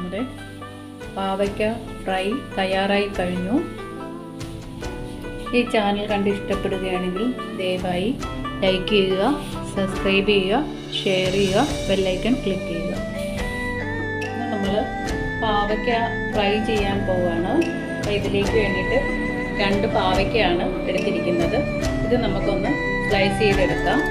നമ്മുടെ പാവയ്ക്ക ഫ്രൈ തയ്യാറായി കഴിഞ്ഞു. ഈ ചാനൽ കണ്ട് ഇഷ്ടപ്പെടുകയാണെങ്കിൽ ദയവായി ലൈക്ക് ചെയ്യുക, സബ്സ്ക്രൈബ് ചെയ്യുക, ഷെയർ ചെയ്യുക, ബെല്ലൈക്കൺ ക്ലിക്ക് ചെയ്യുക. നമ്മൾ പാവയ്ക്ക ഫ്രൈ ചെയ്യാൻ പോവുകയാണ്. അപ്പോൾ ഇതിലേക്ക് വേണ്ടിയിട്ട് 2 പാവയ്ക്കയാണ് എടുത്തിരിക്കുന്നത്. ഇത് നമുക്കൊന്ന് സ്ലൈസ് ചെയ്തെടുക്കാം.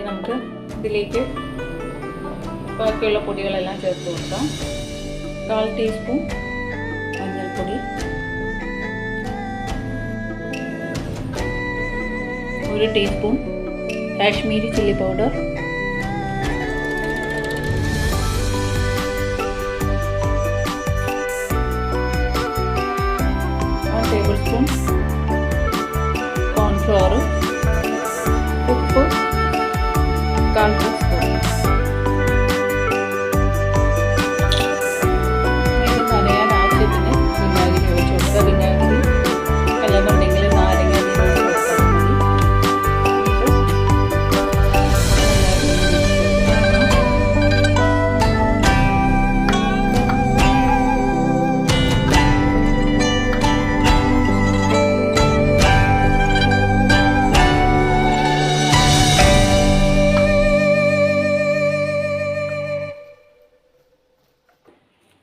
നമുക്ക് ഇതിലേക്ക് ബാക്കിയുള്ള പൊടികളെല്ലാം ചേർത്ത് കൊടുക്കാം. 1/4 ടീസ്പൂൺ മഞ്ഞൾപ്പൊടി, 1 teaspoon Kashmiri chilli powder, 1 table spoon cornflour, ഉപ്പ് 1/4 ടീസ്പൂൺ. ഇത് നനയാൻ ആവശ്യത്തിന് വിനാഗിരി ഒഴിച്ച് കൊടുക്കുക. വിനാഗിരി അല്ലെന്നുണ്ടെങ്കിൽ നാരങ്ങ നീര് ഒഴിച്ച് കൊടുത്താൽ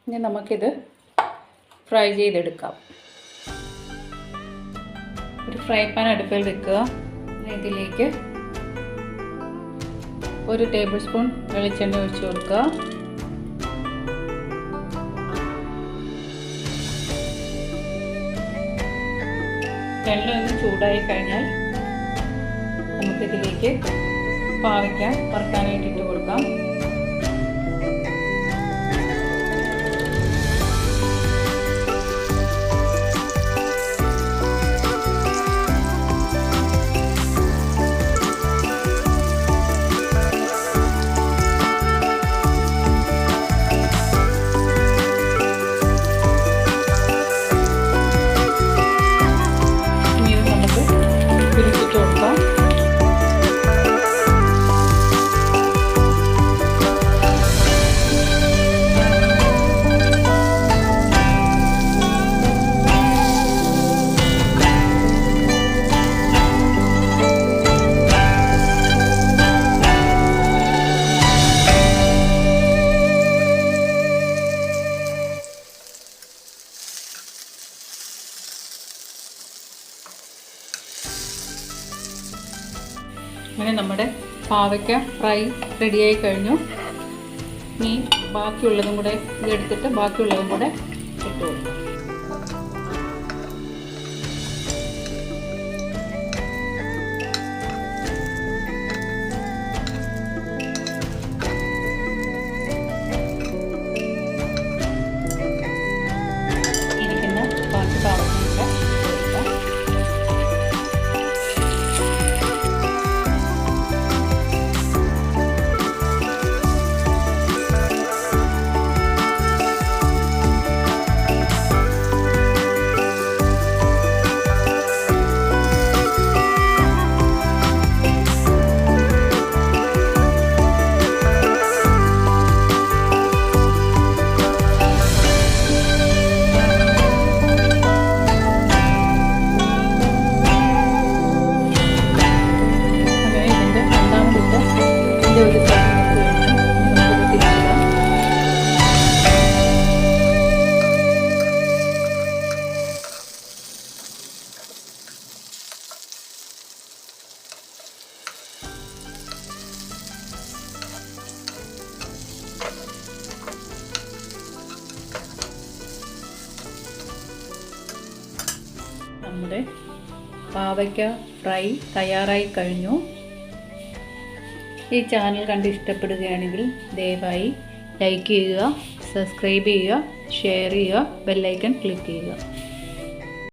ഇനി നമുക്കിത് ഫ്രൈ ചെയ്തെടുക്കാം. ഒരു ഫ്രൈ പാൻ അടുപ്പിൽ വെക്കുക. ഇതിലേക്ക് 1 ടേബിൾ സ്പൂൺ വെളിച്ചെണ്ണ ഒഴിച്ച് കൊടുക്കുക. എണ്ണ ഒന്ന് ചൂടായി കഴിഞ്ഞാൽ നമുക്കിതിലേക്ക് പാവയ്ക്ക വറുക്കാനായിട്ട് ഇട്ട് കൊടുക്കാം. അങ്ങനെ നമ്മുടെ പാവയ്ക്ക ഫ്രൈ റെഡിയായി കഴിഞ്ഞു. ഇനി ബാക്കിയുള്ളതും കൂടെ ഇതെടുത്തിട്ട് ബാക്കിയുള്ളതും കൂടെ ഇട്ട് കൊടുക്കും. ഇരിക്കുന്ന ബാക്കി പാവയ്ക്ക നമ്മുടെ പാവയ്ക്ക ഫ്രൈ തയ്യാറായി കഴിഞ്ഞു. ഈ ചാനൽ കണ്ട് ഇഷ്ടപ്പെടുകയാണെങ്കിൽ ദയവായി ലൈക്ക് ചെയ്യുക, സബ്സ്ക്രൈബ് ചെയ്യുക, ഷെയർ ചെയ്യുക, ബെല്ലൈക്കൺ ക്ലിക്ക് ചെയ്യുക.